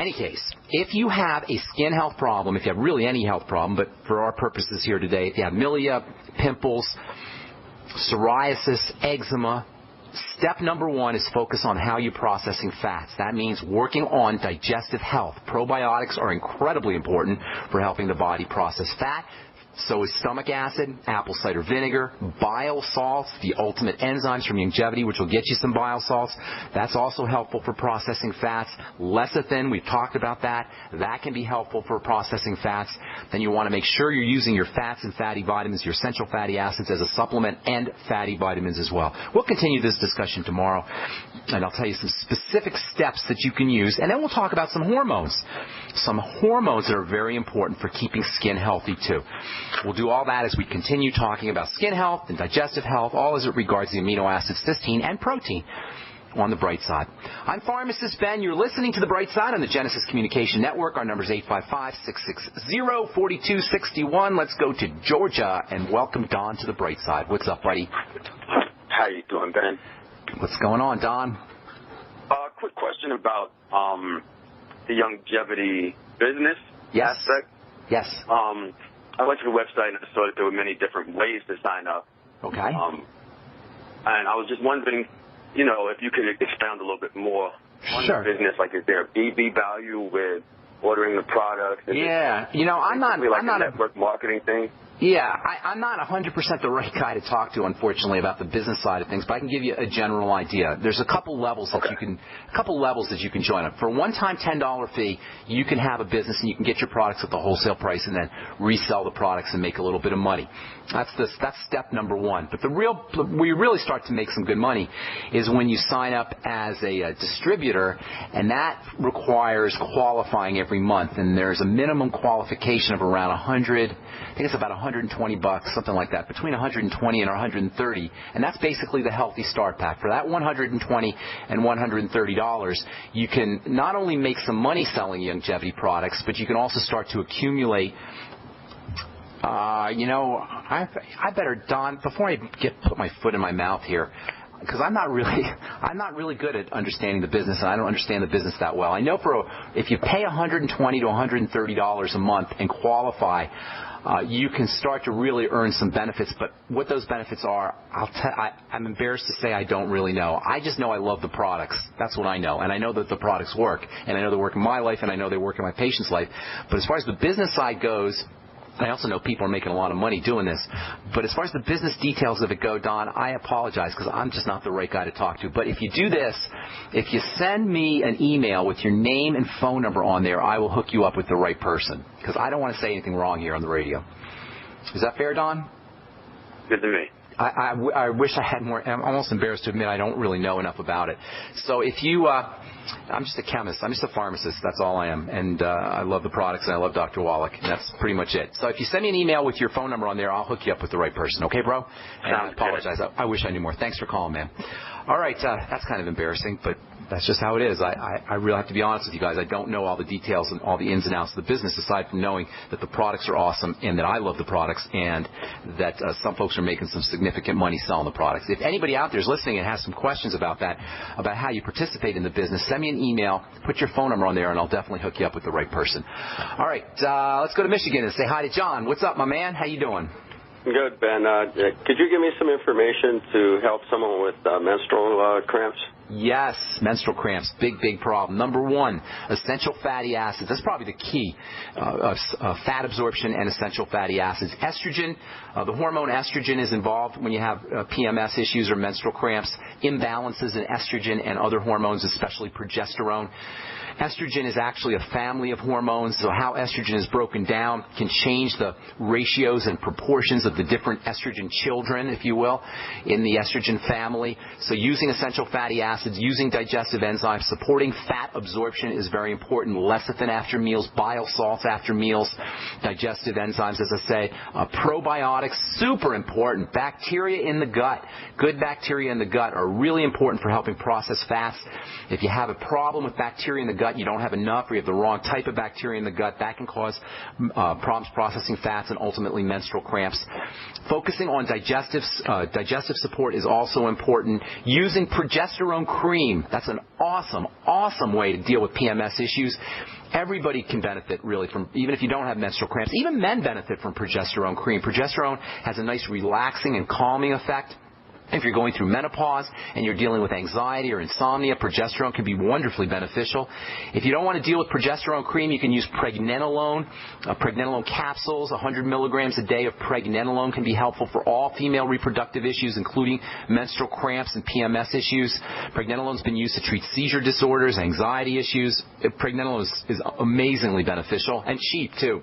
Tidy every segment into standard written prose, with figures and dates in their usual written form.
any case, if you have a skin health problem, if you have really any health problem, but for our purposes here today, if you have milia, pimples, psoriasis, eczema, step number one is focus on how you're processing fats. That means working on digestive health. Probiotics are incredibly important for helping the body process fat. So is stomach acid, apple cider vinegar, bile salts, the ultimate enzymes from longevity, which will get you some bile salts. That's also helpful for processing fats. Lecithin, we've talked about that. That can be helpful for processing fats. Then you want to make sure you're using your fats and fatty vitamins, your essential fatty acids as a supplement, and fatty vitamins as well. We'll continue this discussion tomorrow, and I'll tell you some specific steps that you can use, and then we'll talk about some hormones. Some hormones that are very important for keeping skin healthy, too. We'll do all that as we continue talking about skin health and digestive health, all as it regards the amino acids, cysteine, and protein on the Brightside. I'm Pharmacist Ben. You're listening to the Brightside on the Genesis Communication Network. Our number is 855-660-4261. Let's go to Georgia and welcome Don to the Brightside. What's up, buddy? How you doing, Ben? What's going on, Don? Quick question about the longevity business aspect. Yes. I went to the website and I saw that there were many different ways to sign up. Okay. And I was just wondering, if you could expound a little bit more on the business. Like, is there a BB value with ordering the product? Yeah. I'm not a network marketing thing. Yeah, I'm not 100% the right guy to talk to, unfortunately, about the business side of things, but I can give you a general idea. There's a couple levels that you can join up. For a one-time $10 fee, you can have a business and you can get your products at the wholesale price and then resell the products and make a little bit of money. That's step number one. But where you really start to make some good money is when you sign up as a distributor, and that requires qualifying every month. And there's a minimum qualification of around I think it's about $120, something like that, between $120 and $130, and that's basically the Healthy Start Pack. For that $120 and $130, you can not only make some money selling longevity products, but you can also start to accumulate. I better, Don, before I put my foot in my mouth here, because I'm not really good at understanding the business, and I don't understand the business that well. I know if you pay $120 to $130 a month and qualify, you can start to really earn some benefits. But what those benefits are, I'm embarrassed to say I don't really know. I just know I love the products. That's what I know. And I know that the products work. And I know they work in my life, and I know they work in my patient's life. But as far as the business side goes, I also know people are making a lot of money doing this. But as far as the business details of it go, Don, I apologize because I'm just not the right guy to talk to. But if you do this, if you send me an email with your name and phone number on there, I will hook you up with the right person because I don't want to say anything wrong here on the radio. Is that fair, Don? Good to me. I wish I had more. I'm almost embarrassed to admit I don't really know enough about it. So if you... I'm just a chemist. I'm just a pharmacist. That's all I am. And I love the products, and I love Dr. Wallach. And that's pretty much it. So if you send me an email with your phone number on there, I'll hook you up with the right person. Okay, bro? And I apologize. I wish I knew more. Thanks for calling, man. All right. That's kind of embarrassing, but that's just how it is. I really have to be honest with you guys. I don't know all the details and all the ins and outs of the business aside from knowing that the products are awesome and that I love the products and that some folks are making some significant money selling the products. If anybody out there is listening and has some questions about that, about how you participate in the business, send me an email, put your phone number on there, and I'll definitely hook you up with the right person. All right. Let's go to Michigan and say hi to John. What's up, my man? How you doing? Good, Ben. Could you give me some information to help someone with menstrual cramps? Yes, menstrual cramps, big problem. Number one, essential fatty acids. That's probably the key, fat absorption and essential fatty acids. Estrogen, the hormone estrogen is involved when you have PMS issues or menstrual cramps, imbalances in estrogen and other hormones, especially progesterone. Estrogen is actually a family of hormones, so how estrogen is broken down can change the ratios and proportions of the different estrogen children, if you will, in the estrogen family. So using essential fatty acids, using digestive enzymes, supporting fat absorption is very important. Lecithin after meals, bile salts after meals, digestive enzymes, as I say. Probiotics, super important. Bacteria in the gut, good bacteria in the gut are really important for helping process fats. If you have a problem with bacteria in the gut, you don't have enough, or you have the wrong type of bacteria in the gut, that can cause problems processing fats and ultimately menstrual cramps. Focusing on digestive support is also important. Using progesterone progesterone cream. That's an awesome way to deal with PMS issues. Everybody can benefit, really, from, even if you don't have menstrual cramps. Even men benefit from progesterone cream. Progesterone has a nice relaxing and calming effect. If you're going through menopause and you're dealing with anxiety or insomnia, progesterone can be wonderfully beneficial. If you don't want to deal with progesterone cream, you can use pregnenolone. Pregnenolone capsules, 100 milligrams a day of pregnenolone can be helpful for all female reproductive issues, including menstrual cramps and PMS issues. Pregnenolone's been used to treat seizure disorders, anxiety issues. Pregnenolone is amazingly beneficial and cheap, too.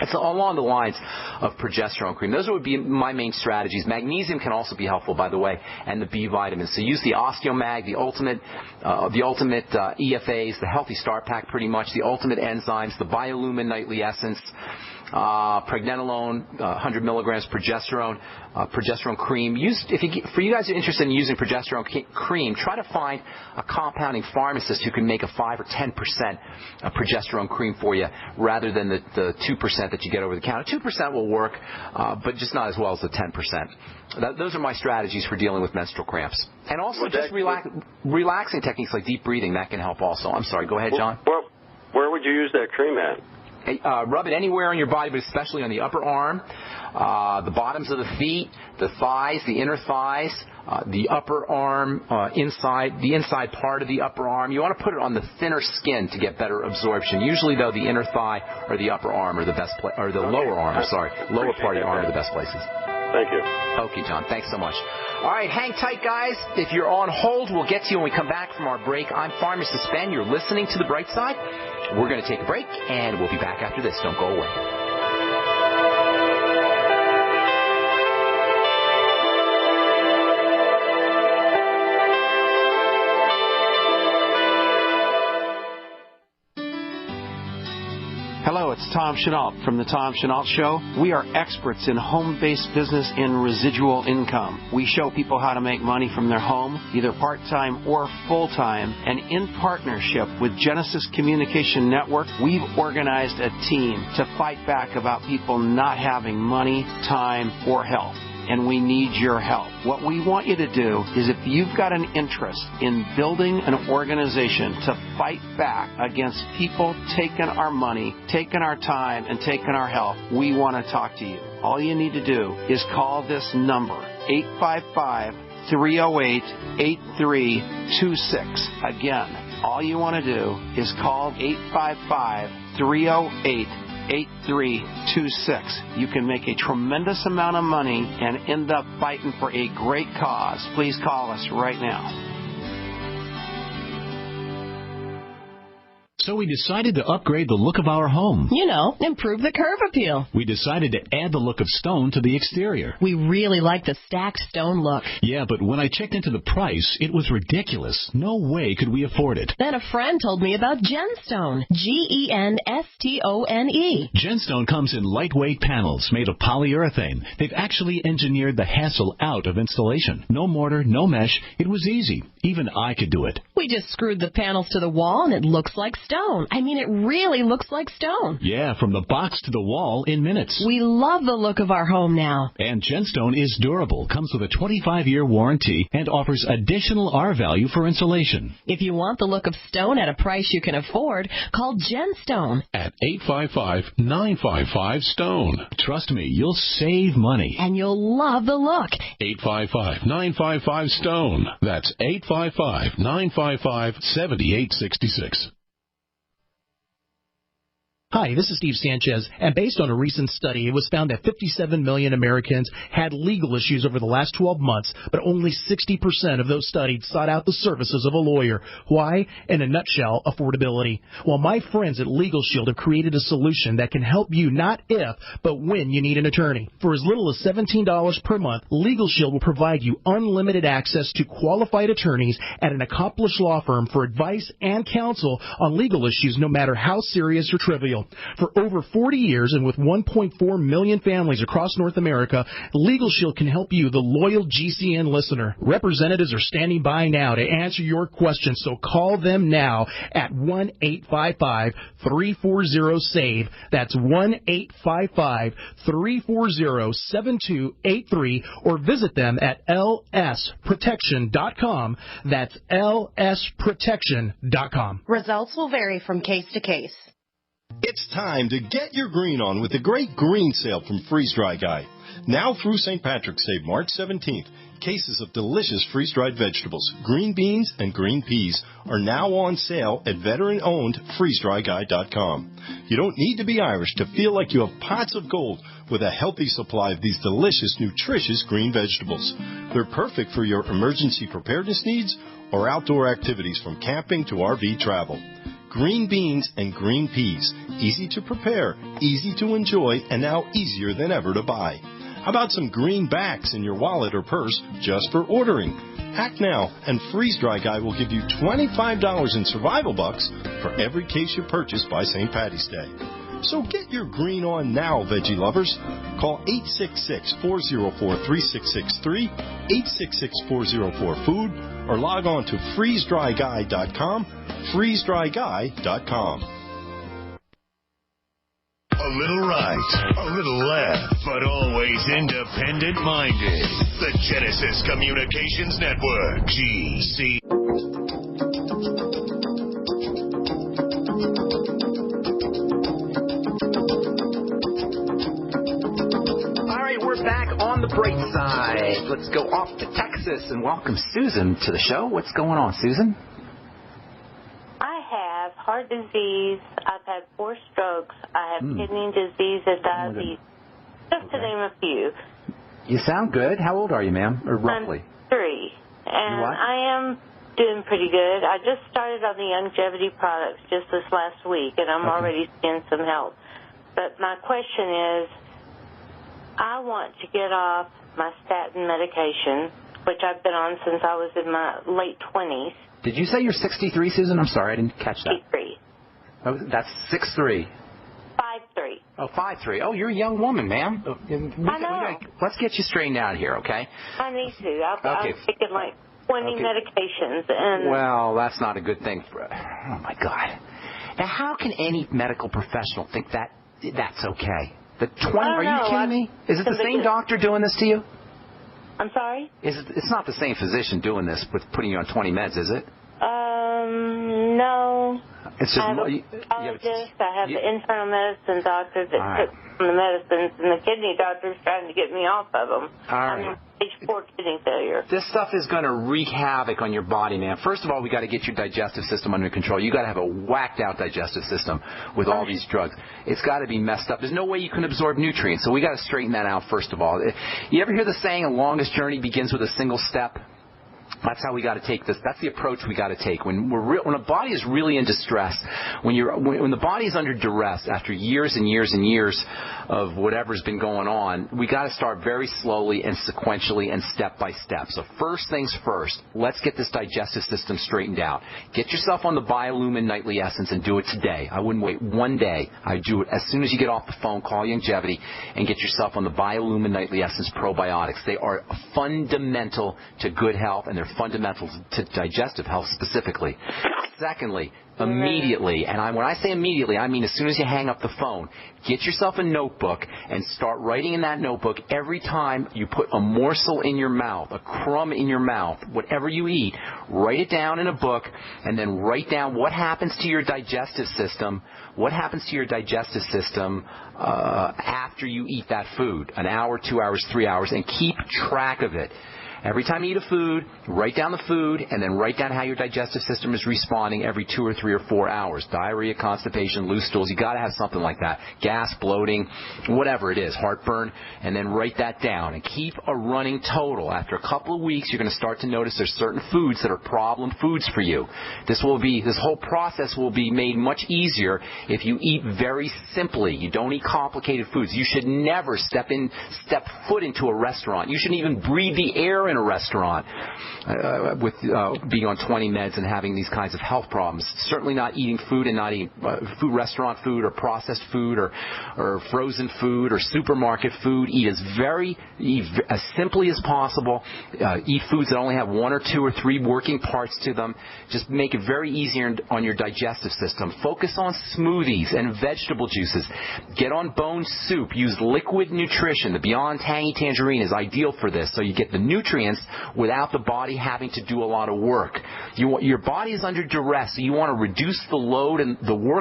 It's along the lines of progesterone cream. Those would be my main strategies. Magnesium can also be helpful, by the way, and the B vitamins. So use the Osteomag, the ultimate EFAs, the Healthy Start Pack pretty much, the ultimate enzymes, the Biolumin Nightly Essence, pregnenolone, 100 milligrams progesterone cream. For you guys who are interested in using progesterone cream, try to find a compounding pharmacist who can make a 5 or 10% progesterone cream for you, rather than the 2% that you get over the counter. 2% will work, but just not as well as the 10%. Those are my strategies for dealing with menstrual cramps. And also just relaxing techniques like deep breathing, that can help also. I'm sorry, go ahead, John. Where would you use that cream at? Rub it anywhere on your body, but especially on the upper arm, the bottoms of the feet, the thighs, the inner thighs, the upper arm, the inside part of the upper arm. You want to put it on the thinner skin to get better absorption. Usually, though, the inner thigh or the upper arm are the best or the lower arm, lower part of the arm are the best places. Thank you. Okay, John. Thanks so much. All right, hang tight, guys. If you're on hold, we'll get to you when we come back from our break. I'm Pharmacist Ben. You're listening to The Brightside. We're going to take a break, and we'll be back after this. Don't go away. Hello, it's Tom Chenault from The Tom Chenault Show. We are experts in home-based business and residual income. We show people how to make money from their home, either part-time or full-time, and in partnership with Genesis Communication Network, we've organized a team to fight back about people not having money, time, or health. And we need your help. What we want you to do is, if you've got an interest in building an organization to fight back against people taking our money, taking our time, and taking our health, we want to talk to you. All you need to do is call this number, 855-308-8326. Again, all you want to do is call 855-308-8326. You can make a tremendous amount of money and end up fighting for a great cause. Please call us right now. So we decided to upgrade the look of our home. You know, improve the curve appeal. We decided to add the look of stone to the exterior. We really like the stacked stone look. Yeah, but when I checked into the price, it was ridiculous. No way could we afford it. Then a friend told me about Gemstone. Genstone. Gemstone comes in lightweight panels made of polyurethane. They've actually engineered the hassle out of installation. No mortar, no mesh. It was easy. Even I could do it. We just screwed the panels to the wall and it looks like stone. I mean, it really looks like stone. Yeah, from the box to the wall in minutes. We love the look of our home now. And Gemstone is durable, comes with a 25-year warranty, and offers additional R value for insulation. If you want the look of stone at a price you can afford, call Gemstone at 855-955-STONE. Trust me, you'll save money. And you'll love the look. 855-955-STONE. That's 855-955-7866. Hi, this is Steve Sanchez, and based on a recent study, it was found that 57 million Americans had legal issues over the last 12 months, but only 60% of those studied sought out the services of a lawyer. Why? In a nutshell, affordability. Well, my friends at Legal Shield have created a solution that can help you not if, but when you need an attorney. For as little as $17 per month, Legal Shield will provide you unlimited access to qualified attorneys at an accomplished law firm for advice and counsel on legal issues, no matter how serious or trivial. Shield. For over 40 years and with 1.4 million families across North America, Legal Shield can help you, the loyal GCN listener. Representatives are standing by now to answer your questions, so call them now at 1-855-340-SAVE. That's 1-855-340-7283, or visit them at lsprotection.com. That's lsprotection.com. Results will vary from case to case. It's time to get your green on with the great green sale from Freeze Dry Guy. Now through St. Patrick's Day, March 17th, cases of delicious freeze-dried vegetables, green beans, and green peas are now on sale at veteran-owned freezedryguy.com. You don't need to be Irish to feel like you have pots of gold with a healthy supply of these delicious, nutritious green vegetables. They're perfect for your emergency preparedness needs or outdoor activities from camping to RV travel. Green beans and green peas, easy to prepare, easy to enjoy, and now easier than ever to buy. How about some greenbacks in your wallet or purse just for ordering? Act now, and Freeze Dry Guy will give you $25 in survival bucks for every case you purchase by St. Patty's Day. So get your green on now, veggie lovers. Call 866-404-3663, 866-404-FOOD, or log on to freezedryguy.com, freezedryguy.com. A little right, a little left, but always independent-minded. The Genesis Communications Network, GC. All right, we're back on the Brightside. Let's go off to Texas and welcome Susan to the show. What's going on, Susan? I have heart disease. I've had 4 strokes. I have kidney disease and diabetes, just to name a few. You sound good. How old are you, ma'am, or roughly? I'm 3, and I am doing pretty good. I just started on the longevity products just this last week, and I'm already seeing some help. But my question is, I want to get off my statin medication, which I've been on since I was in my late 20s. Did you say you're 63, Susan? I'm sorry, I didn't catch that. 63. Oh, that's 6'3". 5'3". Oh, 5'3". Oh, you're a young woman, ma'am. I know. Let's get you straightened out here, okay? I need to. I'm taking like 20 medications. And well, that's not a good thing. Oh, my God. Now, how can any medical professional think that's okay? The 20? Are you kidding me? Is it the same doctor doing this to you? I'm sorry? It's not the same physician doing this with putting you on 20 meds, is it? No. It's just I have a pathologist. I have the internal medicine doctor that took the medicines, and the kidney doctor's trying to get me off of them. All right. I'm stage 4 kidney failure. This stuff is going to wreak havoc on your body, man. First of all, we got to get your digestive system under control. You got to have a whacked out digestive system with all these drugs. It's got to be messed up. There's no way you can absorb nutrients, so we got to straighten that out first of all. You ever hear the saying, "A longest journey begins with a single step"? That's how we got to take this. That's the approach we got to take. When a body is really in distress, when the body is under duress after years and years and years of whatever's been going on, we got to start very slowly and sequentially and step by step. So first things first, let's get this digestive system straightened out. Get yourself on the Biolumin Nightly Essence and do it today. I wouldn't wait one day. I'd do it as soon as you get off the phone. Call Longevity and get yourself on the Biolumin Nightly Essence probiotics. They are fundamental to good health, and they're fundamental to digestive health specifically. Secondly, immediately, and when I say immediately, I mean as soon as you hang up the phone, get yourself a notebook and start writing in that notebook every time you put a morsel in your mouth, a crumb in your mouth, whatever you eat, write it down in a book, and then write down what happens to your digestive system, after you eat that food, an hour, 2 hours, 3 hours, and keep track of it. Every time you eat a food, write down the food, and then write down how your digestive system is responding every 2 or 3 or 4 hours. Diarrhea, constipation, loose stools, you got to have something like that. Gas, bloating, whatever it is, heartburn, and then write that down. And keep a running total. After a couple of weeks, you're going to start to notice there's certain foods that are problem foods for you. This whole process will be made much easier if you eat very simply. You don't eat complicated foods. You should never step foot into a restaurant. You shouldn't even breathe the air in a restaurant with being on 20 meds and having these kinds of health problems. Certainly not eating food and not eating restaurant food or processed food or frozen food or supermarket food. Eat as simply as possible. Eat foods that only have 1 or 2 or 3 working parts to them. Just make it very easy on your digestive system. Focus on smoothies and vegetable juices. Get on bone soup. Use liquid nutrition. The Beyond Tangy Tangerine is ideal for this, so you get the nutrients without the body having to do a lot of work. Your body is under duress, so you want to reduce the load and the work